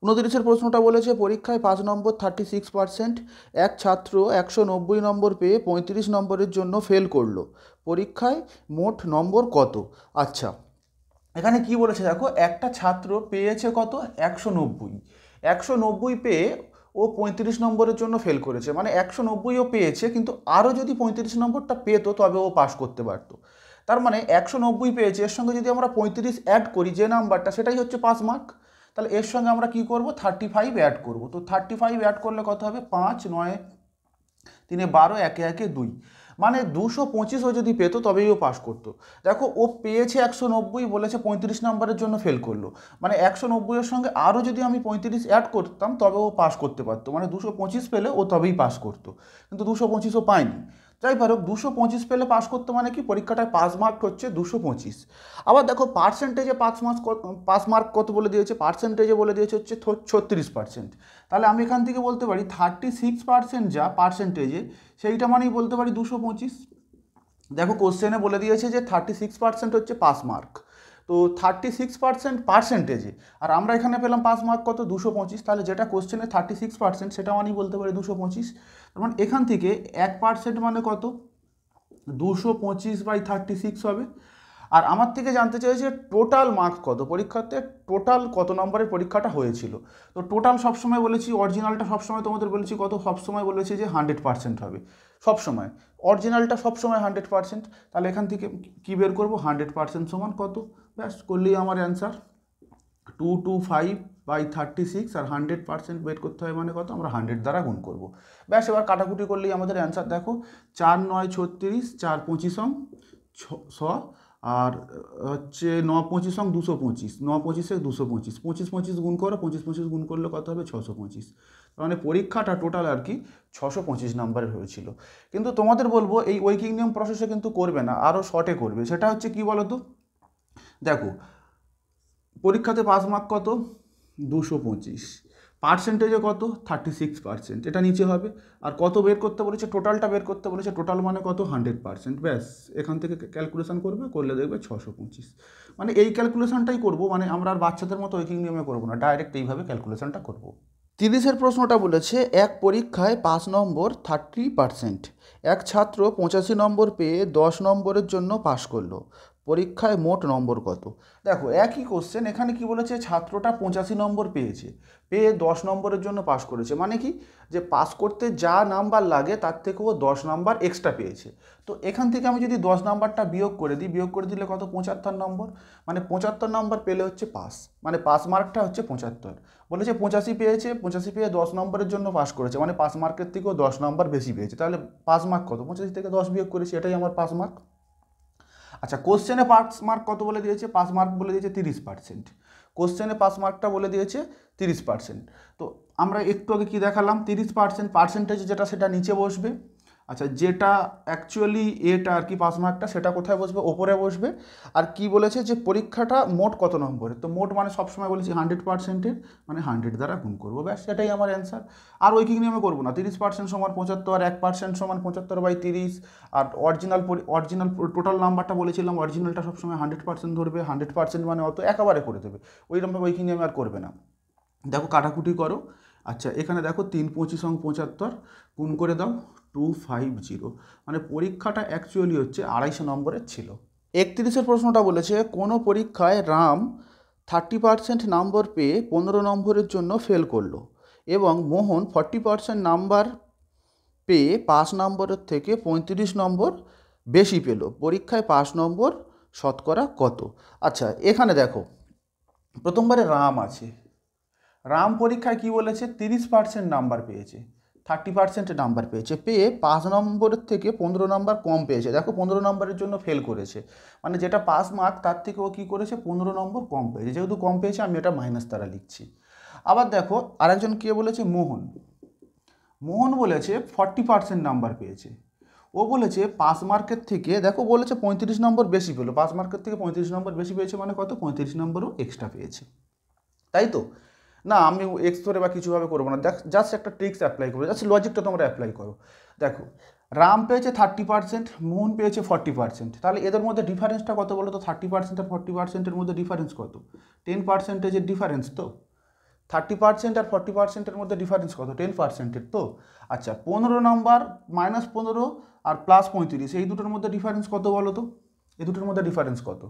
29 প্রশ্নটা বলেছে পরীক্ষায় 5 নম্বর 36%, এক ছাত্র 190 নম্বর পেয়ে 35 নম্বরের জন্য ফেল করলো, পরীক্ষায় মোট নম্বর কত? আচ্ছা, এখানে কি বলেছে দেখো, একটা ছাত্র পেয়েছে কত, 190। 190 পেয়ে ও 35 নম্বরের জন্য ফেল করেছে, মানে 190 ও পেয়েছে, কিন্তু আরও যদি 35 নম্বরটা পেতো তবে ও পাস করতে পারতো। তার মানে 190 পেয়েছে, এর সঙ্গে যদি আমরা 35 অ্যাড করি যে নাম্বারটা, সেটাই হচ্ছে পাস মার্ক। তাহলে এর সঙ্গে আমরা কি করব, 35 অ্যাড করব। তো 35 অ্যাড করলে কত হবে, 5 9 3 12 1 1 2, মানে 225 ও যদি পেতো তবেই ও পাস করতো। দেখো ও পেয়েছে 190, বলেছে 35 নাম্বারের জন্য ফেল করলো, মানে 190-এর সঙ্গে আরও যদি আমি 35 অ্যাড করতাম তবে ও পাস করতে পারতো, মানে 225 পেলে ও তবেই পাস করতো, কিন্তু 225ও পায়নি। যাই পারুক, 225 পেলে পাস করতে, মানে কি পরীক্ষাটায় পাস মার্ক হচ্ছে 225। আবার দেখো পার্সেন্টেজে পাস মার্ক কত বলে দিয়েছে, পার্সেন্টেজে বলে দিয়েছে হচ্ছে 36%। তাহলে আমি এখান থেকে বলতে পারি 36% যা পার্সেন্টেজে, সেইটা মানেই বলতে পারি 225। দেখো কোশ্চেনে বলে দিয়েছে যে 36% হচ্ছে পাস মার্ক, তো 36% পার্সেন্টেজে, আর আমরা এখানে পেলাম পাস মার্ক কত, 225। তাহলে যেটা কোশ্চেনে 36% সেটা মানেই বলতে পারি 225। তার মানে এখান থেকে 1% মানে কত, 225/36 হবে। আর আমার থেকে জানতে চাইছে টোটাল মার্কস কত, পরীক্ষাতে টোটাল কত নম্বরের পরীক্ষাটা হয়েছিল। তো টোটাল সবসময় বলেছি, অরিজিনালটা সবসময় তোমাদের বলেছি কত, সবসময় বলেছি যে 100% হবে সবসময়, অরিজিনালটা সবসময় 100%। তাহলে এখান থেকে কি বের করবো, 100% সমান কত, ব্যাস করলেই আমার অ্যান্সার 225/36। আর 100% বের করতে হয় মানে কত, আমরা 100 দ্বারা গুণ করব। ব্যাস এবার কাটাকুটি করলেই আমাদের অ্যান্সার দেখো, 4 9 36, 4 25 100, আর হচ্ছে 9 25 225, 9 25 225, 25 25 গুণ করো, 25 25 গুণ করলে কত হবে, 625। মানে পরীক্ষাটা টোটাল আর কি 625 নাম্বারের হয়েছিল। কিন্তু তোমাদের বলবো এই ওয়েকিং নিয়ম প্রসেসে কিন্তু করবে না, আরও শর্টে করবে। সেটা হচ্ছে কি বলো তো, দেখো পরীক্ষাতে পাস মার্ক কত, 225, পার্সেন্টেজে কত, 36%, এটা নিচে হবে। আর কত বের করতে বলেছে, টোটালটা বের করতে বলেছে, টোটাল মানে কত, 100%। ব্যাস এখান থেকে ক্যালকুলেশন করবে, করলে দেখবে 625। মানে এই ক্যালকুলেশনটাই করব, মানে আমরা আর বাচ্চাদের মতো ওয়েকিং নিয়মে করবো না, ডাইরেক্ট এইভাবে ক্যালকুলেশনটা করব। 30 প্রশ্নটা বলেছে এক পরীক্ষায় 5 নম্বর 30%, এক ছাত্র 85 নম্বর পেয়ে 10 নম্বরের জন্য পাশ করলো, পরীক্ষায় মোট নম্বর কত? দেখো একই কোশ্চেন, এখানে কি বলেছে, ছাত্রটা 85 নম্বর পেয়েছে, পেয়ে 10 নম্বরের জন্য পাস করেছে, মানে কি যে পাস করতে যা নাম্বার লাগে তার থেকেও 10 নাম্বার এক্সট্রা পেয়েছে। তো এখান থেকে আমি যদি 10 নাম্বারটা বিয়োগ করে দিই, বিয়োগ করে দিলে কত, 75 নম্বর, মানে 75 নম্বর পেলে হচ্ছে পাস, মানে পাস মার্কটা হচ্ছে 75। বলেছে 85 পেয়েছে, 85 পেয়ে 10 নম্বরের জন্য পাস করেছে, মানে পাস মার্কের থেকেও 10 নম্বর বেশি পেয়েছে, তাহলে পাস মার্ক কত, 85 থেকে 10 বিয়োগ করেছি, এটাই আমার পাস মার্ক। আচ্ছা কোশ্চেনে পাস মার্ক কত বলে দিয়েছে, পাস মার্ক বলে দিয়েছে 30%, কোশ্চেনে পাস মার্কটা বলে দিয়েছে 30%। তো আমরা একটু আগে কী দেখালাম, 30% পার্সেন্টেজ যেটা সেটা নিচে বসবে। আচ্ছা যেটা অ্যাকচুয়ালি এটা আর কি পাস মার্কটা, সেটা কোথায় বসবে, ওপরে বসবে। আর কি বলেছে যে পরীক্ষাটা মোট কত নম্বরে, তো মোট মানে সবসময় বলেছি 100%-এর, মানে 100 দ্বারা গুণ করবো, ব্যাস সেটাই আমার অ্যান্সার। আর ওইকিং নিয়মে করবো না, 30% সমান 75, 1% সমান 75/30। আর অরিজিনাল টোটাল নাম্বারটা বলেছিলাম, অরিজিনালটা সবসময় 100% ধরবে, 100% মানে অত একেবারে করে দেবে, ওইরকমভাবে ওইকিং নিয়মে আর করবে না। দেখো কাটাকুটি করো। আচ্ছা এখানে দেখো 3 25 75 গুণ করে দাও, 250, মানে পরীক্ষাটা অ্যাকচুয়ালি হচ্ছে 250 নম্বরের ছিল। 31 প্রশ্নটা বলেছে কোনো পরীক্ষায় রাম 30% নাম্বার পেয়ে 15 নম্বরের জন্য ফেল করলো, এবং মোহন 40% নাম্বার পেয়ে 5 নম্বরের থেকে 35 নম্বর বেশি পেল, পরীক্ষায় 5 নম্বর শতকরা কত? আচ্ছা এখানে দেখো প্রথমবারে রাম আছে, রাম পরীক্ষায় কি বলেছে, 30% নাম্বার পেয়েছে, 30% নাম্বার পেয়েছে, পেয়ে 5 নম্বরের থেকে 15 নম্বর কম পেয়েছে। দেখো 15 নম্বরের জন্য ফেল করেছে, মানে যেটা পাস মার্ক তার থেকে ও কী করেছে, 15 নম্বর কম পেয়েছে, যেহেতু কম পেয়েছে আমি এটা মাইনাস দ্বারা লিখছি। আবার দেখো আরেকজন কে বলেছে, মোহন, মোহন বলেছে 40% নাম্বার পেয়েছে, ও বলেছে পাস মার্কের থেকে, দেখো বলেছে 35 নম্বর বেশি পেলো, পাস মার্কের থেকে 35 নম্বর বেশি পেয়েছে, মানে কত, 35 নম্বরও এক্সট্রা পেয়েছে, তাই তো? না আমি এক্স ধরে বা কিছুভাবে করবো না, জাস্ট একটা ট্রিক্স অ্যাপ্লাই করবো, জাস্ট লজিকটা তোমরা অ্যাপ্লাই করো। দেখো রাম পেয়েছে 30%, মোহন পেয়েছে 40%, তাহলে এদের মধ্যে ডিফারেন্সটা কত বলো তো, 30% আর 40%-এর মধ্যে ডিফারেন্স কত, 10%-এর ডিফারেন্স তো। 30% আর 40%-এর মধ্যে ডিফারেন্স কত? 10%-এর তো। আচ্ছা 15 নাম্বার -15 আর +35 এই দুটোর মধ্যে ডিফারেন্স কত বলো তো? এই দুটোর মধ্যে ডিফারেন্স কত?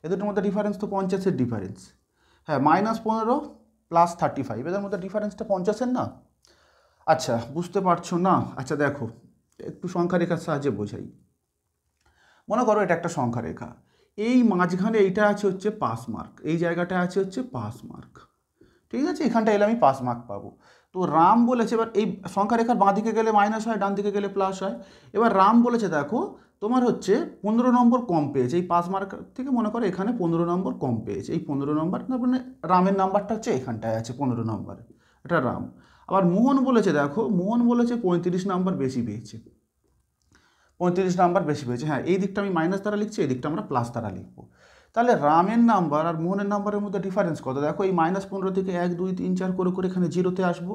এই দুটোর মধ্যে ডিফারেন্স তো 50-এর ডিফারেন্স। হ্যাঁ -15 +35 এদের মধ্যে ডিফারেন্সটা 50-এর না? আচ্ছা বুঝতে পারছো না? আচ্ছা দেখো একটু সংখ্যা রেখার সাহায্যে বোঝাই। মনে করো এটা একটা সংখ্যা রেখা, এই মাঝখানে এইটা আছে হচ্ছে পাস মার্ক, এই জায়গাটা আছে হচ্ছে পাস মার্ক, ঠিক আছে? এখানটা এলে আমি পাস মার্ক পাবো। তো রাম বলেছে, এবার এই সংখ্যা রেখার বাঁ দিকে গেলে মাইনাস হয়, ডান দিকে গেলে প্লাস হয়। এবার রাম বলেছে দেখো তোমার হচ্ছে 15 নম্বর কম পেয়েছে, এই পাস মার্ক থেকে মনে করো এখানে 15 নম্বর কম পেয়েছে, এই 15 নম্বর মানে রামের নাম্বারটা হচ্ছে এখানটায় আছে 15 নম্বরে, এটা রাম। আবার মোহন বলেছে দেখো, মোহন বলেছে 35 নাম্বার বেশি পেয়েছে, 35 নাম্বার বেশি পেয়েছে। হ্যাঁ এই দিকটা আমি মাইনাস দ্বারা লিখছি, এই দিকটা আমরা প্লাস দ্বারা লিখবো। তাহলে রামের নাম্বার আর মোহনের নাম্বারের মধ্যে ডিফারেন্স কত? দেখো এই -15 থেকে 1 2 3 4 করে করে এখানে জিরোতে আসবো,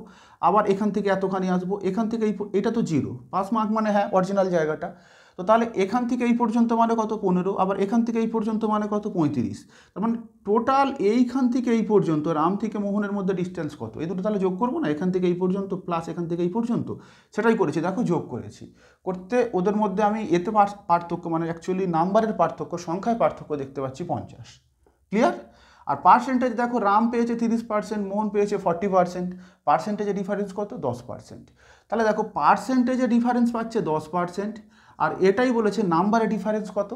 আবার এখান থেকে এতখানি আসবো, এখান থেকে এটা তো জিরো, পাস মার্ক মানে হ্যাঁ অরিজিনাল জায়গাটা। তো তাহলে এখান থেকে এই পর্যন্ত মানে কত? 15, আবার এখান থেকে এই পর্যন্ত মানে কত? 35। তার মানে টোটাল এইখান থেকে এই পর্যন্ত রাম থেকে মোহনের মধ্যে ডিস্টেন্স কত? এই দুটো তাহলে যোগ করবো না, এখান থেকে এই পর্যন্ত প্লাস এখান থেকে এই পর্যন্ত, সেটাই করেছি দেখো, যোগ করেছি। করতে ওদের মধ্যে আমি এতে পার্থক্য মানে অ্যাকচুয়ালি নাম্বারের পার্থক্য, সংখ্যায় পার্থক্য দেখতে পাচ্ছি 50। ক্লিয়ার? আর পার্সেন্টেজ দেখো রাম পেয়েছে 30%, মোহন পেয়েছে 40%, পার্সেন্টেজে ডিফারেন্স কত? 10%। তাহলে দেখো পার্সেন্টেজে ডিফারেন্স পাচ্ছে 10%, আর এটাই বলেছে নাম্বারে ডিফারেন্স কত?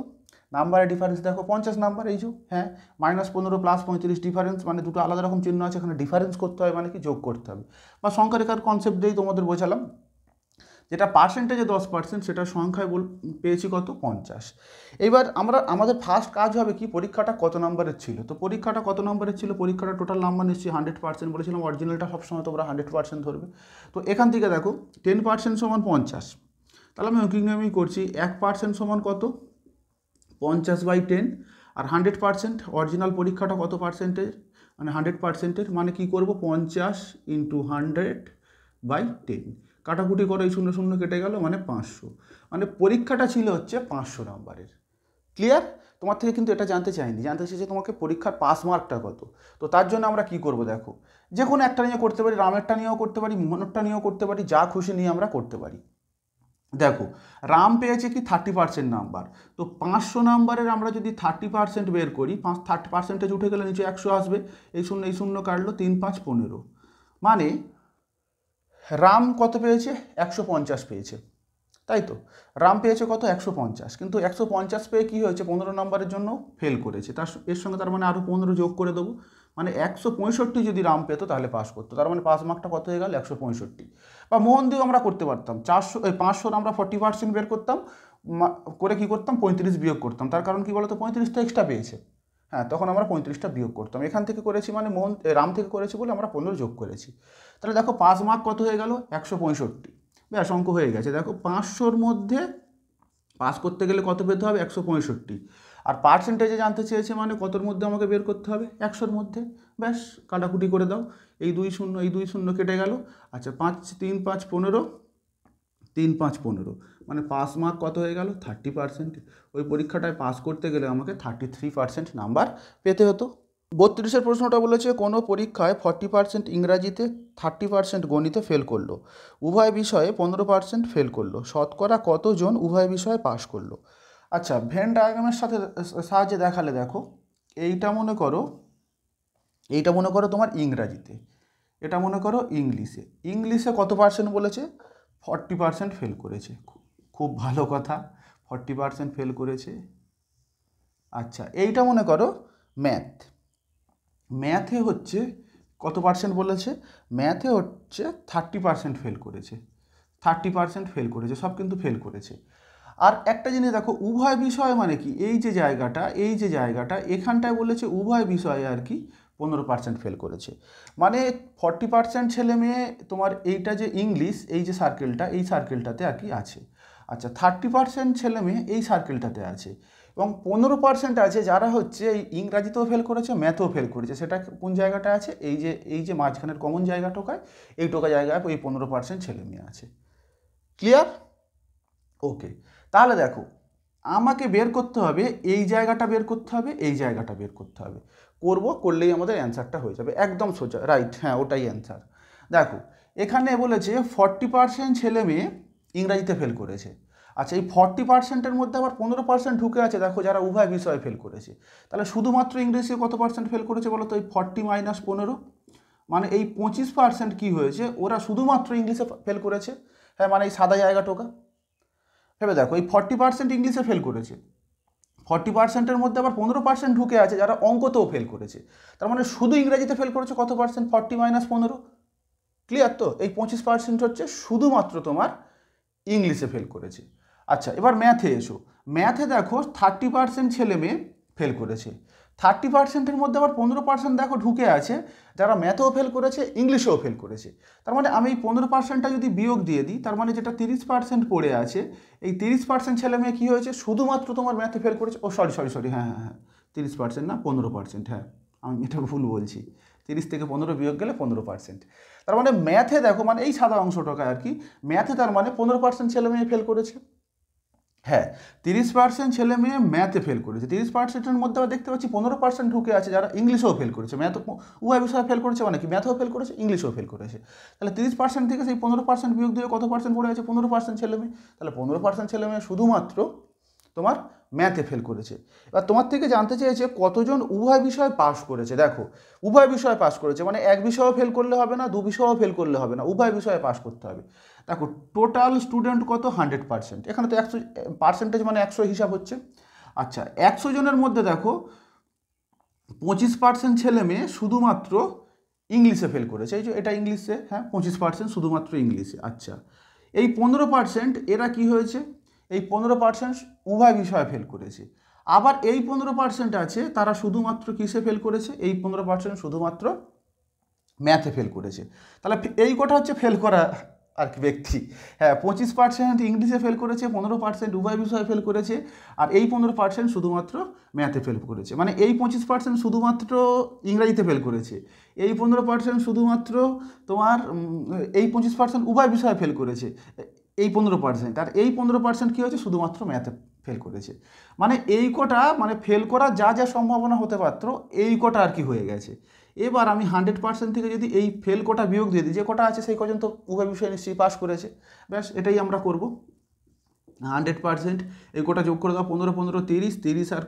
নাম্বারে ডিফারেন্স দেখো 50 নাম্বার, এই যে হ্যাঁ -15 +35 ডিফারেন্স, মানে দুটো আলাদা রকম চিহ্ন আছে, এখানে ডিফারেন্স করতে হয় মানে কি যোগ করতে হবে, বা সংখ্যা রেখার কনসেপ্ট দিয়েই তোমাদের বোঝালাম। যেটা পার্সেন্টেজে 10% সেটা সংখ্যায় পেয়েছি কত? 50। এবার আমাদের ফার্স্ট কাজ হবে কি, পরীক্ষাটা কত নম্বরের ছিল? তো পরীক্ষাটা কত নম্বরের ছিল? পরীক্ষাটা টোটাল নাম্বার নিশ্চয়ই 100%, বলেছিলাম অরিজিনালটা সবসময় তোমরা 100% ধরবে। তো এখান থেকে দেখো 10% সমান 50, তাহলে আমি আমি করছি 1% সমান কত? 50/10, আর 100% অরিজিনাল পরীক্ষাটা কত পার্সেন্টেজ? মানে 100%-এর, মানে কি করব? 50 × 100/10, কাটাকুটি করে এই 0 0 কেটে গেল, মানে 500। মানে পরীক্ষাটা ছিল হচ্ছে 500 নাম্বারের। ক্লিয়ার? তোমার থেকে কিন্তু এটা জানতে চাইনি, জানতে চাইছে তোমাকে পরীক্ষার পাস মার্কটা কত। তো তার জন্য আমরা কি করব দেখো, যে কোনো একটা নিয়ে করতে পারি, রামেরটা নিয়েও করতে পারি, মোহনেরটা নিয়েও করতে পারি, যা খুশি নিয়ে আমরা করতে পারি। দেখো রাম পেয়েছে কি 30% নাম্বার, তো 500 নাম্বারের আমরা যদি 30% বের করি, 30% উঠে গেলে নিচে 100 আসবে, এই শূন্য কাটলো, 3 5 15, মানে রাম কত পেয়েছে? 150 পেয়েছে, তাই তো? রাম পেয়েছে কত? 150, কিন্তু 150 পেয়ে কী হয়েছে? 15 নম্বরের জন্য ফেল করেছে, এর সঙ্গে তার মানে আরও 15 যোগ করে দেবো, মানে 165 যদি রাম পেতো তাহলে পাস করতো, তার মানে পাস মার্কটা কত হয়ে গেল? 165। বা মোহন দিয়েও আমরা করতে পারতাম, 500 আমরা 40% বের করতাম, করে কী করতাম? 35 বিয়োগ করতাম, তার কারণ কী বলতো? 35 তো এক্সট্রা পেয়েছে, হ্যাঁ তখন আমরা 35টা বিয়োগ করতাম, এখান থেকে করেছি মানে রাম থেকে করেছি বলে আমরা 15 যোগ করেছি। তাহলে দেখো পাস মার্ক কত হয়ে গেল? 165। ব্যাস অঙ্ক হয়ে গেছে। দেখো 500-র মধ্যে পাস করতে গেলে কত পেতে হবে? 165। আর পার্সেন্টেজে জানতে চেয়েছে মানে কতর মধ্যে আমাকে বের করতে হবে? 100-র মধ্যে। ব্যাস কাটাকুটি করে দাও, এই 2 0 এই 2 0 কেটে গেল। আচ্ছা 5 3 5 15, 3 5 15, মানে পাস মার্ক কত হয়ে গেল? 30%। ওই পরীক্ষাটায় পাস করতে গেলে আমাকে 33% নাম্বার পেতে হতো। 32-এর প্রশ্নটা বলেছে কোনো পরীক্ষায় 40% ইংরাজিতে, 30% গণিতে ফেল করলো, উভয় বিষয়ে 15% ফেল করলো, শতকরা কতজন উভয় বিষয়ে পাশ করলো? আচ্ছা ভেন ডায়াগ্রামের সাহায্যে দেখালে দেখো, এইটা মনে করো তোমার ইংরাজিতে, এটা মনে করো ইংলিশে। ইংলিশে কত পার্সেন্ট বলেছে? 40% ফেল করেছে, খুব ভালো কথা, 40% ফেল করেছে। আচ্ছা এইটা মনে করো ম্যাথে হচ্ছে কত পার্সেন্ট বলেছে? ম্যাথে হচ্ছে 30% ফেল করেছে, 30% ফেল করেছে, সব কিন্তু ফেল করেছে। আর একটা জিনিস দেখো, উভয় বিষয় মানে কি, এই যে জায়গাটা এখানটায় বলেছে উভয় বিষয়ে আর কি 15% ফেল করেছে, মানে 40% ছেলে মেয়ে তোমার এইটা যে ইংলিশ, এই যে সার্কেলটা, এই সার্কেলটাতে আর কি আছে। আচ্ছা 30% ছেলে মেয়ে এই সার্কেলটাতে আছে, এবং 15% আছে যারা হচ্ছে এই ইংরাজিতেও ফেল করেছে, ম্যাথেও ফেল করেছে। সেটা কোন জায়গাটা আছে? এই যে মাঝখানের কমন জায়গা টোকায়, এই টোকা জায়গায় ওই 15% ছেলে মেয়ে আছে। ক্লিয়ার? ওকে, তাহলে দেখো আমাকে বের করতে হবে, এই জায়গাটা বের করতে হবে, এই জায়গাটা বের করতে হবে। করলেই আমাদের অ্যান্সারটা হয়ে যাবে, একদম সোজা, রাইট, হ্যাঁ ওটাই অ্যান্সার। দেখো এখানে বলেছে 40% ছেলে মেয়ে ইংরাজিতে ফেল করেছে। আচ্ছা, এই 40%-এর মধ্যে আবার 15% ঢুকে আছে, দেখো যারা উভয় বিষয়ে ফেল করেছে। তাহলে শুধুমাত্র ইংরেজিতে কত পার্সেন্ট ফেল করেছে বলো তো? এই 40 মাইনাস 15, মানে এই 25% কী হয়েছে, ওরা শুধুমাত্র ইংলিশে ফেল করেছে। হ্যাঁ, মানে এই সাদা জায়গা টোকা ভেবে দেখো, এই 40% ইংলিশে ফেল করেছে, 40%-এর মধ্যে আবার 15% ঢুকে আছে যারা অঙ্কতেও ফেল করেছে। তার মানে শুধু ইংরেজিতে ফেল করেছে কত পার্সেন্ট? 40 মাইনাস 15, ক্লিয়ার তো? এই 25% হচ্ছে শুধুমাত্র তোমার ইংলিশে ফেল করেছে। আচ্ছা, এবার ম্যাথে এসো। ম্যাথে দেখো 30% ছেলে মেয়ে ফেল করেছে, 30%-এর মধ্যে আবার 15% দেখো ঢুকে আছে যারা ম্যাথেও ফেল করেছে, ইংলিশেও ফেল করেছে। তার মানে আমি এই 15%টা যদি বিয়োগ দিয়ে দিই, তার মানে যেটা 30% পড়ে আছে, এই 30% ছেলে মেয়ে কী হয়েছে, শুধুমাত্র তোমার ম্যাথে ফেল করেছে। ও সরি, হ্যাঁ 30% না 15%, হ্যাঁ আমি এটা ভুল বলছি, 30 থেকে 15 বিয়োগ গেলে 15%। তার মানে ম্যাথে দেখো, মানে এই সাদা অংশটাকে আর কি, ম্যাথে তার মানে 15% ছেলে মেয়ে ফেল করেছে। হ্যাঁ, 30% ছেলে মেয়ে ম্যাথে ফেল করেছে, 30%-এর মধ্যে আবার দেখতে পাচ্ছি 15% ঢুকে আছে যারা ইংলিশেও ফেল করেছে। ম্যাথ উভয় বিষয়ে ফেল করেছে, মানে কি ম্যাথেও ফেল করেছে, ইংলিশেও ফেল করেছে। তাহলে 30% থেকে সেই 15% বিয়োগ দিয়ে কত পার্সেন্ট পড়ে আছে? 15% ছেলে মেয়ে। তাহলে 15% ছেলে মেয়ে শুধুমাত্র তোমার ম্যাথে ফেল করেছে। এবার তোমার থেকে জানতে চেয়েছে কতজন উভয় বিষয়ে পাস করেছে। দেখো উভয় বিষয়ে পাস করেছে মানে এক বিষয়েও ফেল করলে হবে না, দু বিষয়েও ফেল করলে হবে না, উভয় বিষয়ে পাস করতে হবে। দেখো টোটাল স্টুডেন্ট কত? 100%। এখানে তো 100 পার্সেন্টেজ মানে 100 হিসাব হচ্ছে। আচ্ছা, 100 জনের মধ্যে দেখো 25% ছেলে মেয়ে শুধুমাত্র ইংলিশে ফেল করেছে। এই যে এটা ইংলিশে, হ্যাঁ 25% শুধুমাত্র ইংলিশে। আচ্ছা, এই 15% এরা কি হয়েছে, এই 15% উভয় বিষয়ে ফেল করেছে। আবার এই 15% আছে তারা শুধুমাত্র কিসে ফেল করেছে? এই 15% শুধুমাত্র ম্যাথে ফেল করেছে। তাহলে এই কটা হচ্ছে ফেল করা আর কি ব্যক্তি। হ্যাঁ, 25% ইংলিশে ফেল করেছে, 15% উভয় বিষয়ে ফেল করেছে, আর এই 15% শুধুমাত্র ম্যাথে ফেল করেছে। মানে এই 25% শুধুমাত্র ইংরাজিতে ফেল করেছে, এই 15% শুধুমাত্র তোমার এই 25% উভয় বিষয়ে ফেল করেছে, এই 15%, আর এই 15% কী হয়েছে, শুধুমাত্র ম্যাথে ফেল করেছে। মানে এই কটা, মানে ফেল করার যা যা সম্ভাবনা হতে পারত, এই কটা আর কি হয়ে গেছে। এবার আমি 100% থেকে যদি এই ফেল কোটা বিয়োগ দিয়ে দিই, যে কোটা আছে সেই কজন তো উভয় বিষয়ে নিশ্চয়ই পাস করেছে। ব্যাস এটাই আমরা করব। 100% এই কোটা যোগ করে দাও, 15 15 30, 30 আর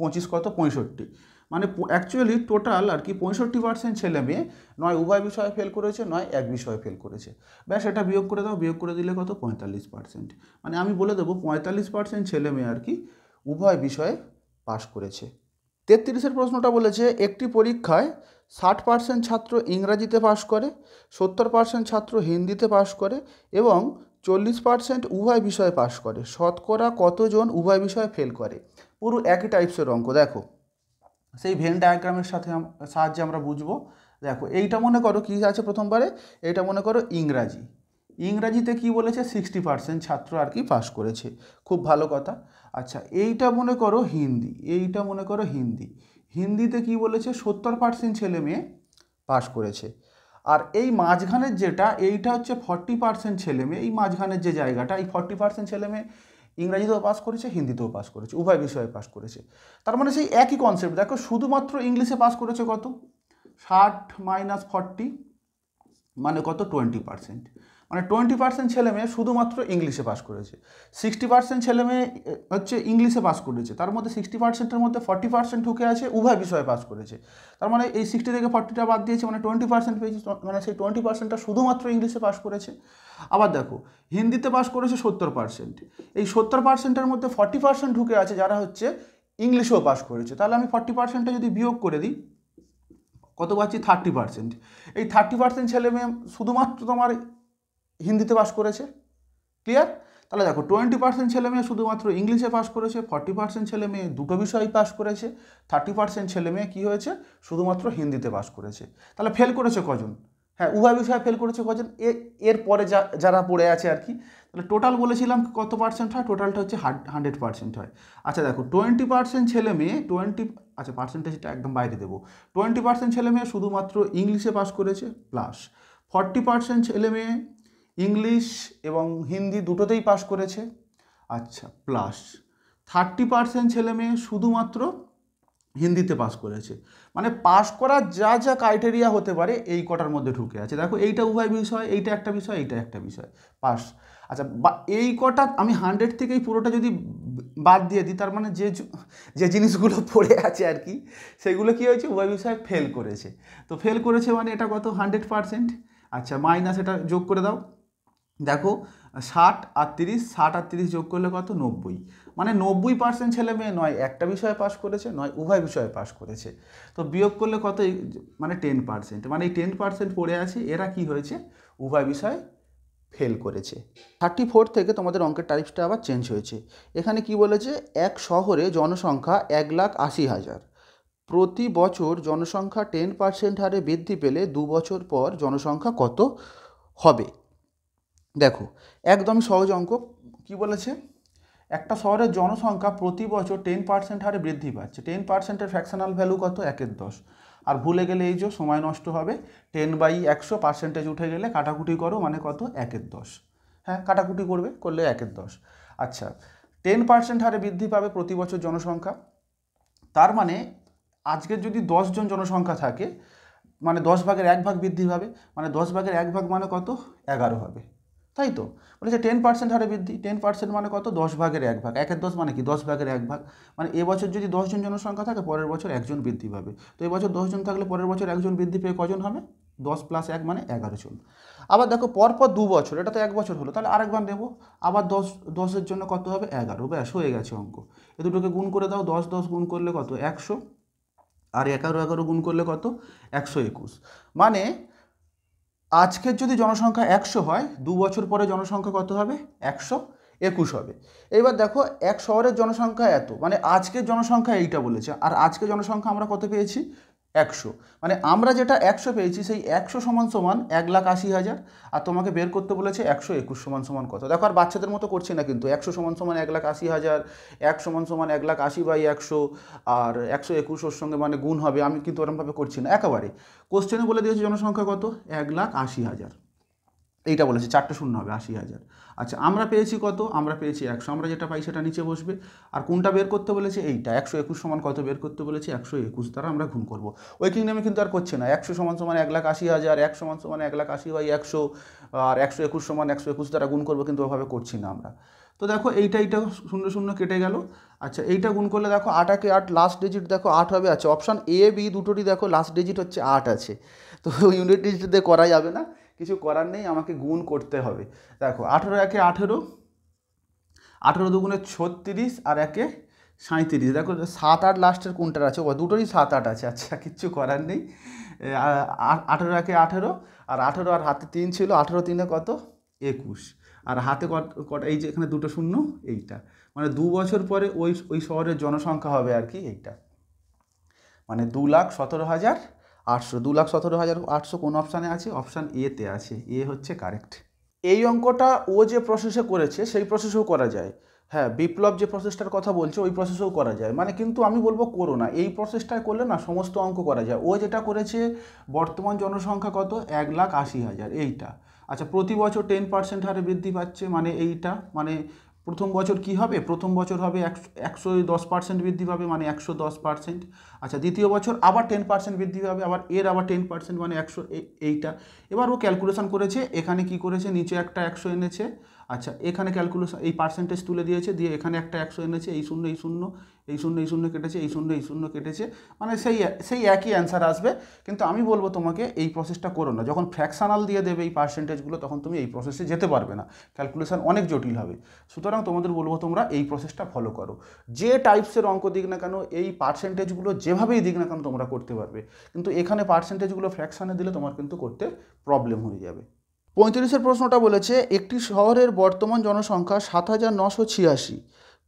25 কত? 65। মানে অ্যাকচুয়ালি টোটাল আর কি 65% ছেলে মেয়ে নয় উভয় বিষয়ে ফেল করেছে, নয় এক বিষয়ে ফেল করেছে। ব্যাস এটা বিয়োগ করে দাও, বিয়োগ করে দিলে কত? 45%। মানে আমি বলে দেবো 45% ছেলে মেয়ে আর কি উভয় বিষয়ে পাস করেছে। 33-এর প্রশ্নটা বলেছে একটি পরীক্ষায় 60% ছাত্র ইংরাজিতে পাশ করে, 70% ছাত্র হিন্দিতে পাশ করে এবং 40% উভয় বিষয়ে পাশ করে। শতকরা কতজন উভয় বিষয়ে ফেল করে? পুরো একই টাইপসের অঙ্ক। দেখো সেই ভেন ডায়াগ্রামের সাহায্যে আমরা বুঝবো। দেখো এইটা মনে করো কী আছে প্রথমবারে, এইটা মনে করো ইংরাজি। ইংরাজিতে কি বলেছে? 60% ছাত্র আর কি পাস করেছে, খুব ভালো কথা। আচ্ছা, এইটা মনে করো হিন্দি, এইটা মনে করো হিন্দি। হিন্দিতে কি বলেছে? 70% ছেলে মেয়ে পাস করেছে। আর এই মাঝখানের যেটা, এইটা হচ্ছে 40% ছেলে মেয়ে, এই মাঝখানের যে জায়গাটা, এই 40% ছেলে মেয়ে ইংরাজিতেও পাস করেছে, হিন্দিতেও পাস করেছে, উভয় বিষয়ে পাস করেছে। তার মানে সেই একই কনসেপ্ট। দেখো শুধুমাত্র ইংলিশে পাস করেছে কত? 60 মাইনাস 40 মানে কত? 20%। মানে 20% ছেলে মেয়ে শুধুমাত্র ইংলিশে পাস করেছে, 60% ছেলে মেয়ে হচ্ছে ইংলিশে পাস করেছে, তার মধ্যে 60%-এর মধ্যে 40% ঢুকে আছে উভয় বিষয়ে পাস করেছে। তার মানে এই 60 থেকে 40টা বাদ দিয়েছে, মানে 20% পেয়েছে, মানে সেই 20%টা শুধুমাত্র ইংলিশে পাস করেছে। আবার দেখো হিন্দিতে পাস করেছে 70%, এই 70%-এর মধ্যে 40% ঢুকে আছে যারা হচ্ছে ইংলিশেও পাস করেছে। তাহলে আমি 40%টা যদি বিয়োগ করে দিই, কত পাচ্ছি? 30%। এই 30% ছেলে মেয়ে শুধুমাত্র তোমার হিন্দিতে পাস করেছে, ক্লিয়ার? তাহলে দেখো 20% ছেলে মেয়ে শুধুমাত্র ইংলিশে পাস করেছে, 40% ছেলে মেয়ে দুটো বিষয়ই পাস করেছে, 30% ছেলে মেয়ে কী হয়েছে? শুধুমাত্র হিন্দিতে পাস করেছে। তাহলে ফেল করেছে কজন? হ্যাঁ, উভয় বিষয়ে ফেল করেছে কজন? এর পরে যারা পড়ে আছে আর কি। তাহলে টোটাল বলেছিলাম কত পার্সেন্ট হয়? টোটালটা হচ্ছে 100% হয়। আচ্ছা দেখো 20% ছেলে মেয়ে আচ্ছা পার্সেন্টেজটা একদম বাইরে দেবো। 20% ছেলে মেয়ে শুধুমাত্র ইংলিশে পাস করেছে, প্লাস 40% ছেলে মেয়ে ইংলিশ এবং হিন্দি দুটোতেই পাস করেছে, আচ্ছা প্লাস 30% ছেলে মেয়ে শুধুমাত্র হিন্দিতে পাস করেছে। মানে পাস করার যা যা ক্রাইটেরিয়া হতে পারে এই কটার মধ্যে ঢুকে আছে। দেখো এইটা উভয় বিষয়, এইটা একটা বিষয়, এইটা একটা বিষয়, পাস। আচ্ছা, বা এই কটা আমি 100 থেকেই পুরোটা যদি বাদ দিয়ে দিই, তার মানে যে জিনিসগুলো পড়ে আছে আর কি, সেগুলো কী হয়েছে, উভয় বিষয়ে ফেল করেছে। তো ফেল করেছে মানে এটা কত, 100%। আচ্ছা, মাইনাস এটা যোগ করে দাও। দেখো 60 আর 30, 60 আর 30 যোগ করলে কত, 90। মানে 90% ছেলে মেয়ে নয় একটা বিষয়ে পাস করেছে, নয় উভয় বিষয়ে পাস করেছে। তো বিয়োগ করলে কত, মানে 10%। মানে এই 10% পড়ে আছে, এরা কি হয়েছে, উভয় বিষয়ে ফেল করেছে। 34 থেকে তোমাদের অঙ্কের টাইপসটা আবার চেঞ্জ হয়েছে। এখানে কি বলেছে, এক শহরে জনসংখ্যা 1,80,000, প্রতি বছর জনসংখ্যা 10% হারে বৃদ্ধি পেলে 2 বছর পর জনসংখ্যা কত হবে। দেখো একদম সহজ অঙ্ক। কি বলেছে, একটা শহরের জনসংখ্যা প্রতি বছর 10% হারে বৃদ্ধি পাচ্ছে। 10%-এর ফ্র্যাকশনাল ভ্যালু কত, 1/10। আর ভুলে গেলে এই যে সময় নষ্ট হবে, 10/100 পার্সেন্টেজ উঠে গেলে কাটাকুটি করো, মানে কত, 1/10। হ্যাঁ, কাটাকুটি করলে 1/10। আচ্ছা, 10% হারে বৃদ্ধি পাবে প্রতি বছর জনসংখ্যা। তার মানে আজকের যদি 10 জন জনসংখ্যা থাকে, মানে 10 ভাগের 1 ভাগ বৃদ্ধি পাবে, মানে 10 ভাগের 1 ভাগ মানে কত, 11 হবে, তাই তো। বলেছে 10% হারে বৃদ্ধি, 10% মানে কত, 10 ভাগের 1 ভাগ, 1/10 মানে কি, 10 ভাগের 1 ভাগ। মানে এবছর যদি 10 জন জনসংখ্যা থাকে, পরের বছর 1 জন বৃদ্ধি পাবে। তো এবছর 10 জন থাকলে পরের বছর 1 জন বৃদ্ধি পেয়ে কজন হবে, 10 + 1 মানে 11 জন। আবার দেখো পরপর 2 বছর, এটা তো 1 বছর হলো, তাহলে আরেকবার নেব। আবার 10-10-এর জন্য কত হবে, 11, ব্যাস হয়ে গেছে অঙ্ক। এ দুটোকে গুণ করে দাও, 10-10 গুণ করলে কত, 100, আর 11-11 গুণ করলে কত, 121। মানে আজকের যদি জনসংখ্যা 100 হয়, 2 বছর পরে জনসংখ্যা কত হবে, 121 হবে। এবার দেখো এক শহরের জনসংখ্যা এত, মানে আজকের জনসংখ্যা এইটা বলেছে, আর আজকের জনসংখ্যা আমরা কত পেয়েছি, 100। মানে আমরা যেটা 100 পেয়েছি, সেই 100 সমান সমান 1,80,000। আর তোমাকে বের করতে বলেছে 121 সমান সমান কত। দেখো আর বাচ্চাদের মতো করছি না কিন্তু, 100 সমান সমান 1,80,000, 1 সমান সমান 1,80/100, আর 121 ওর সঙ্গে মানে গুণ হবে, আমি কিন্তু ওরকমভাবে করছি না, একেবারে কোশ্চেনে বলে দিয়েছে জনসংখ্যা কত, 1,80,000। এইটা বলেছে, 4টে শূন্য হবে, 80,000। আচ্ছা, আমরা পেয়েছি কত, আমরা পেয়েছি 100। আমরা যেটা পাই সেটা নিচে বসবে। আর কোনটা বের করতে বলেছে, এইটা 121 সমান কত বের করতে বলেছে, 121 দ্বারা আমরা গুণ করবো। ওই কিংডমে কিন্তু আর করছে না, 100 সমান সমান 1,80,000, 1 সমান সমান 1,80/100, আর 121 সমান 121 দ্বারা গুণ করবো, কিন্তু ওভাবে করছি না আমরা। তো দেখো এইটা 0 0 কেটে গেল। আচ্ছা, এইটা গুণ করলে দেখো 8 × 8, লাস্ট ডিজিট দেখো 8 হবে। আচ্ছা, অপশান এ বি দুটোরই দেখো লাস্ট ডিজিট হচ্ছে 8 আছে। তো ইউনিট ডিজিট দিয়ে করা যাবে না, কিছু করার নেই, আমাকে গুণ করতে হবে। দেখো 18 × 1 = 18, 18 × 2 = 36, আর 1 × 37। দেখো 7 8 লাস্টের কোনটার আছে, ও দুটোরই 7 8 আছে। আচ্ছা, কিচ্ছু করার নেই। 18 × 1 = 18, আর 18 আর হাতে 3 ছিল, 18 × 3 = কত, 21। আর হাতে কটা, এই যে এখানে দুটো শূন্য, এইটা মানে 2 বছর পরে ওই শহরের জনসংখ্যা হবে আর কি এইটা, মানে 2,17,800। 2,17,800 কোন অপশানে আছে, অপশান এতে আছে, এ হচ্ছে কারেক্ট। এই অঙ্কটা ও যে প্রসেসে করেছে সেই প্রসেসেও করা যায়। হ্যাঁ, বিপ্লব যে প্রসেসটার কথা বলছে ওই প্রসেসেও করা যায়, মানে কিন্তু আমি বলবো করো না, এই প্রসেসটায় করলে না সমস্ত অঙ্ক করা যায়। ও যেটা করেছে, বর্তমান জনসংখ্যা কত, 1,80,000, এইটা। আচ্ছা, প্রতি বছর 10% হারে বৃদ্ধি পাচ্ছে, মানে এইটা, মানে প্রথম বছর কি হবে, প্রথম বছর হবে 110% বৃদ্ধি পাবে, মানে 110%। আচ্ছা, দ্বিতীয় বছর আবার 10% বৃদ্ধি পাবে, আবার এর আবার 10%, মানে 100, এইটা। এবার ও ক্যালকুলেশন করেছে, এখানে কি করেছে, নিচে একটা 100 এনেছে। আচ্ছা, এখানে ক্যালকুলেশন, এই পার্সেন্টেজ তুলে দিয়েছে, দিয়ে এখানে একটা 100 এনেছে, এই শূন্য এই শূন্য, এই শূন্য এই শূন্য কেটেছে, এই শূন্য এই শূন্য কেটেছে, মানে সেই একই অ্যান্সার আসবে। কিন্তু আমি বলবো তোমাকে এই প্রসেসটা করো না, যখন ফ্র্যাকশনাল দিয়ে দেবে এই পার্সেন্টেজগুলো, তখন তুমি এই প্রসেসে যেতে পারবে না, ক্যালকুলেশন অনেক জটিল হবে। সুতরাং তোমাদের বলবো তোমরা এই প্রসেসটা ফলো করো। যে টাইপসের অঙ্ক দিক না কেন, এই পার্সেন্টেজগুলো যেভাবেই দিক না কেন তোমরা করতে পারবে, কিন্তু এখানে পার্সেন্টেজগুলো ফ্র্যাকশানে দিলে তোমার কিন্তু করতে প্রবলেম হয়ে যাবে। 35-এর প্রশ্নটা বলেছে, একটি শহরের বর্তমান জনসংখ্যা 7,986,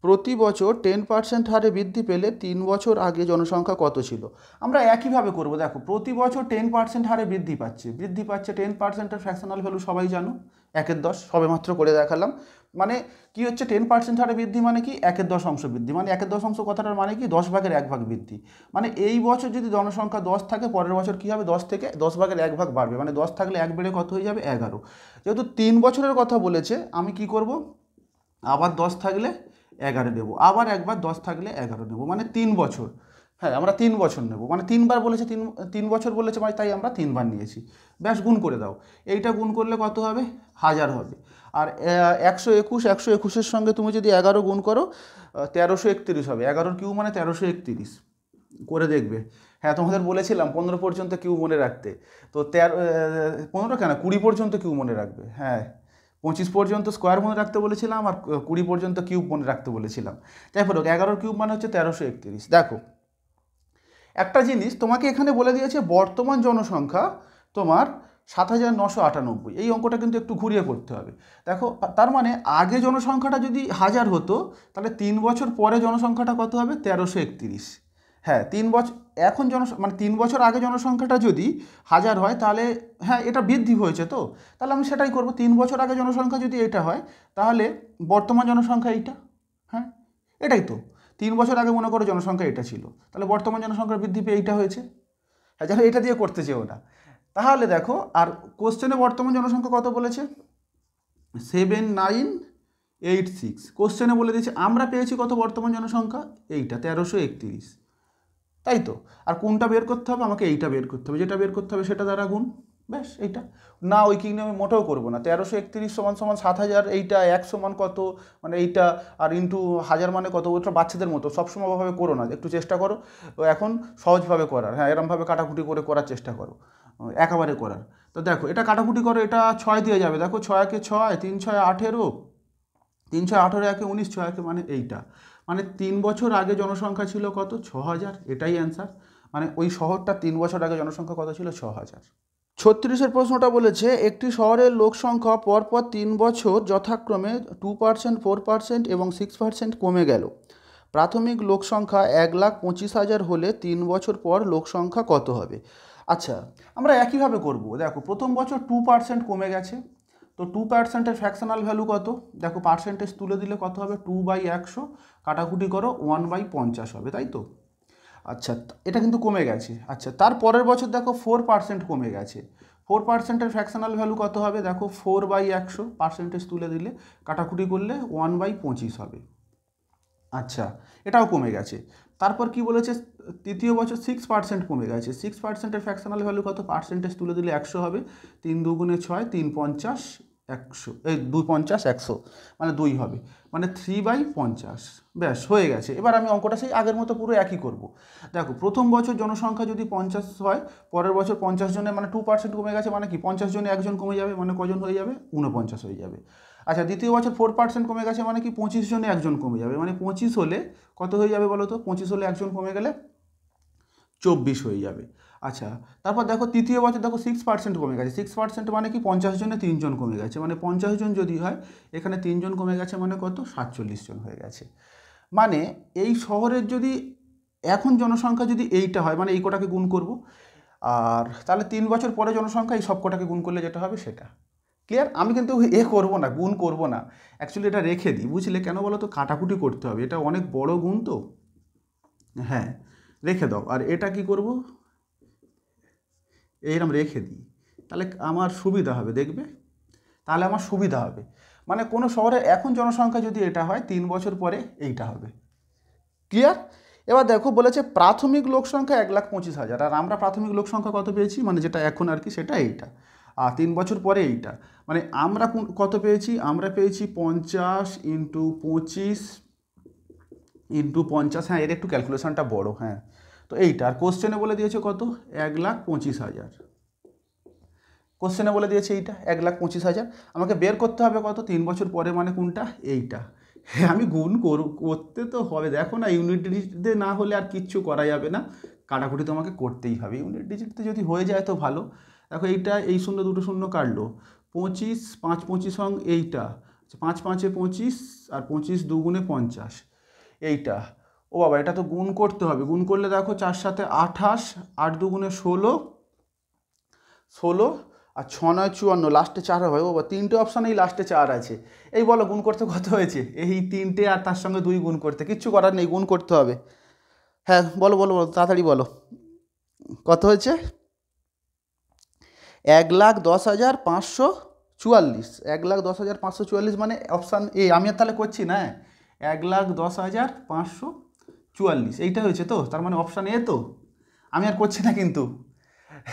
প্রতি বছর 10% হারে বৃদ্ধি পেলে 3 বছর আগে জনসংখ্যা কত ছিল। আমরা একইভাবে করব। দেখো প্রতি বছর 10% হারে বৃদ্ধি পাচ্ছে 10%-এর ফ্র্যাকশনাল ভ্যালু সবাই জানো, 1/10, সবেমাত্র করে দেখালাম। মানে কি হচ্ছে, 10% হারে বৃদ্ধি মানে কি, 1/10 অংশ বৃদ্ধি, মানে 1/10 অংশ কথাটার মানে কি, 10 ভাগের 1 ভাগ বৃদ্ধি। মানে এই বছর যদি জনসংখ্যা 10 থাকে, পরের বছর কি হবে, 10 থেকে 10 ভাগের 1 ভাগ বাড়বে, মানে 10 থাকলে 1 বেড়ে কত হয়ে যাবে, 11। যেহেতু 3 বছরের কথা বলেছে, আমি কি করব, আবার 10 থাকলে 11 দেবো, আবার একবার 10 থাকলে 11 দেবো, মানে 3 বছর। হ্যাঁ, আমরা 3 বছর নেব, মানে 3 বার বলেছে, 3 বছর বলেছে, মানে তাই আমরা 3 বার নিয়েছি। ব্যাস, গুণ করে দাও। এইটা গুণ করলে কত হবে? 1000 হবে। আর 121, 121-এর সঙ্গে তুমি যদি 11 গুণ করো 1331 হবে। 11-র কিউ মানে 1331, করে দেখবে। হ্যাঁ, তোমাদের বলেছিলাম 15 পর্যন্ত কিউ মনে রাখতে, তো 15 কেন, 20 পর্যন্ত কিউ মনে রাখবে। হ্যাঁ, 25 পর্যন্ত স্কোয়ার মনে রাখতে বলেছিলাম, আর 20 পর্যন্ত কিউব মনে রাখতে বলেছিলাম। যাই হোক, 11-র কিউব মানে হচ্ছে 1331। দেখো, একটা জিনিস তোমাকে এখানে বলে দিয়েছে, বর্তমান জনসংখ্যা তোমার 7998। এই অঙ্কটা কিন্তু একটু ঘুরিয়ে করতে হবে। দেখো, তার মানে আগে জনসংখ্যাটা যদি 1000 হতো, তাহলে 3 বছর পরে জনসংখ্যাটা কত হবে? 1331। হ্যাঁ, 3 বছর, এখন মানে 3 বছর আগে জনসংখ্যাটা যদি 1000 হয়, তাহলে হ্যাঁ, এটা বৃদ্ধি হয়েছে, তো তাহলে আমি সেটাই করব। 3 বছর আগে জনসংখ্যা যদি এটা হয়, তাহলে বর্তমান জনসংখ্যা এইটা। হ্যাঁ, এটাই তো। 3 বছর আগে মনে করো জনসংখ্যা এটা ছিল, তাহলে বর্তমান জনসংখ্যার বৃদ্ধি পেয়ে এইটা হয়েছে। হ্যাঁ, যারা এটা দিয়ে করতে চেও না, তাহলে দেখো, আর কোশ্চেনে বর্তমান জনসংখ্যা কত বলেছে? 7986। কোশ্চেনে বলে দিয়েছে, আমরা পেয়েছি কত বর্তমান জনসংখ্যা? এইটা 1331, তাই তো। আর কোনটা বের করতে হবে? আমাকে এইটা বের করতে হবে, যেটা বের করতে হবে সেটা দ্বারা গুণ। ব্যাস, এইটা না, ওই কিনে আমি মোটেও করবো না। 1331 সমান সমান 7000, এইটা 1 সমান কত, মানে এইটা, আর ইন্টু 1000 মানে কত। ওটা বাচ্চাদের মতো সবসময় ভাবে করো না, একটু চেষ্টা করো এখন সহজভাবে করার। হ্যাঁ, এরমভাবে কাটাকুটি করে করার চেষ্টা করো, একেবারে করার। তো দেখো, এটা কাটাকুটি করো, এটা 6 দিয়ে যাবে। দেখো, 6 একে 6, 3 6 18, 3 6 18, একে 19, 6 একে মানে এইটা। মানে 3 বছর আগে জনসংখ্যা ছিল কত? 6000। এটাই অ্যান্সার। মানে ওই শহরটা 3 বছর আগে জনসংখ্যা কত ছিল? 6000। 36-এর প্রশ্নটা বলেছে, একটি শহরের লোক সংখ্যা পরপর 3 বছর যথাক্রমে 2%, 4% এবং 6% কমে গেল। প্রাথমিক লোক সংখ্যা 1,25,000 হলে 3 বছর পর লোক সংখ্যা কত হবে? আচ্ছা, আমরা একইভাবে করব। দেখো, প্রথম বছর 2% কমে গেছে, তো 2%-এর ফ্র্যাকশনাল ভ্যালু কত? দেখো, পার্সেন্টেজ তুলে দিলে কত হবে? 2/100, কাটাকুটি করো 1/50 হবে, তাই তো। আচ্ছা, এটা কিন্তু কমে গেছে। আচ্ছা, তার পরের বছর দেখো 4% কমে গেছে। 4%-এর ফ্র্যাকশনাল ভ্যালু কত হবে? দেখো, 4/100, পার্সেন্টেজ তুলে দিলে কাটাকুটি করলে 1/25 হবে। আচ্ছা, এটাও কমে গেছে। তারপর কি বলেছে? তৃতীয় বছর 6% কমে গেছে। 6%-এর ফ্র্যাকশনাল ভ্যালু কত? পার্সেন্টেজ তুলে দিলে 100 হবে। 3 দুগুণে 6, 3 50, 100, এই 2 50, 100, মানে 2 হবে, মানে 3/50। ব্যাস, হয়ে গেছে। এবার আমি অঙ্কটা সেই আগের মতো পুরো একই করব। দেখো, প্রথম বছর জনসংখ্যা যদি 50 হয়, পরের বছর 50 জনে, মানে 2% কমে গেছে, মানে কি 50 জনে একজন কমে যাবে, মানে কজন হয়ে যাবে? 49 হয়ে যাবে। আচ্ছা, দ্বিতীয় বছর 4% কমে গেছে, মানে কি 25 জনে একজন কমে যাবে, মানে 25 হলে কত হয়ে যাবে বলো তো? 25 হলে একজন কমে গেলে 24 হয়ে যাবে। আচ্ছা, তারপর দেখো, তৃতীয় বছর দেখো 6% কমে গেছে। 6% মানে কি 50 জনে 3 জন কমে গেছে, মানে 50 জন যদি হয়, এখানে 3 জন কমে গেছে, মানে কত? 47 জন হয়ে গেছে। মানে এই শহরের যদি এখন জনসংখ্যা যদি এইটা হয়, মানে এই কটাকে গুণ করব, আর তাহলে 3 বছর পরে জনসংখ্যা এই সব কটাকে গুণ করলে যেটা হবে সেটা। ক্লিয়ার? আমি কিন্তু করবো না, গুণ করবো না, অ্যাকচুয়ালি এটা রেখে দিই, বুঝলে কেন বলো তো? কাটাকুটি করতে হবে, এটা অনেক বড় গুণ তো। হ্যাঁ, রেখে দাও। আর এটা কি করব? এইরকম রেখে দিই, তাহলে আমার সুবিধা হবে, দেখবে, তাহলে আমার সুবিধা হবে। মানে কোনো শহরে এখন জনসংখ্যা যদি এটা হয়, 3 বছর পরে এইটা হবে। ক্লিয়ার? এবার দেখো, বলেছে প্রাথমিক লোক সংখ্যা 1,25,000, আর আমরা প্রাথমিক লোক সংখ্যা কত পেয়েছি, মানে যেটা এখন আর কি, সেটা এইটা। আর 3 বছর পরে এইটা, মানে আমরা কত পেয়েছি? আমরা পেয়েছি 50 × 25 × 50। হ্যাঁ, এর একটু ক্যালকুলেশনটা বড়। হ্যাঁ, তো এইটা। আর কোশ্চেনে বলে দিয়েছে কত? 1,25,000। কোশ্চেনে বলে দিয়েছে এইটা 1,25,000। আমাকে বের করতে হবে কত? 3 বছর পরে, মানে কোনটা? এইটা। হ্যাঁ, আমি গুণ করতে তো হবে। দেখো না, ইউনিট ডিজিটে না হলে আর কিচ্ছু করা যাবে না, কাটাকুটি তোমাকে করতেই হবে। ইউনিট ডিজিটে যদি হয়ে যায় তো ভালো। দেখো, এইটা, এই শূন্য দুটো শূন্য কাটলো, 25, 5 25 এইটা, 5 5 25, আর 25 দুগুণে 50, এইটা। ও বাবা, এটা তো গুণ করতে হবে। গুণ করলে দেখো, 4 7 28, 8 দুগুণে 16, 16, আর 6 9 54, লাস্টে 4 হবে। ও বাবা, 3টে অপশানেই লাস্টে 4 আছে। এই বলো, গুণ করতে কত হয়েছে? এই 3টে, আর তার সঙ্গে 2 গুণ করতে, কিচ্ছু করার নেই, গুণ করতে হবে। হ্যাঁ, বলো বলো বলো, তাড়াতাড়ি বলো, কত হয়েছে? 1,10,544। 1,10,544, মানে অপশান এ। আমি আর তাহলে করছি না, 1,10,544। 44 এইটা হয়েছে তো, তার মানে অপশান এ তো। আমি আর করছি না কিন্তু,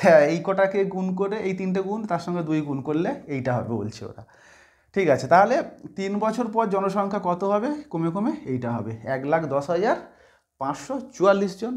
হ্যাঁ এই কটাকে গুণ করে, এই 3টে গুণ তার সঙ্গে 2 গুণ করলে এইটা হবে বলছে ওরা। ঠিক আছে, তাহলে 3 বছর পর জনসংখ্যা কত হবে কমে কমে এইটা হবে 1,10,544 জন।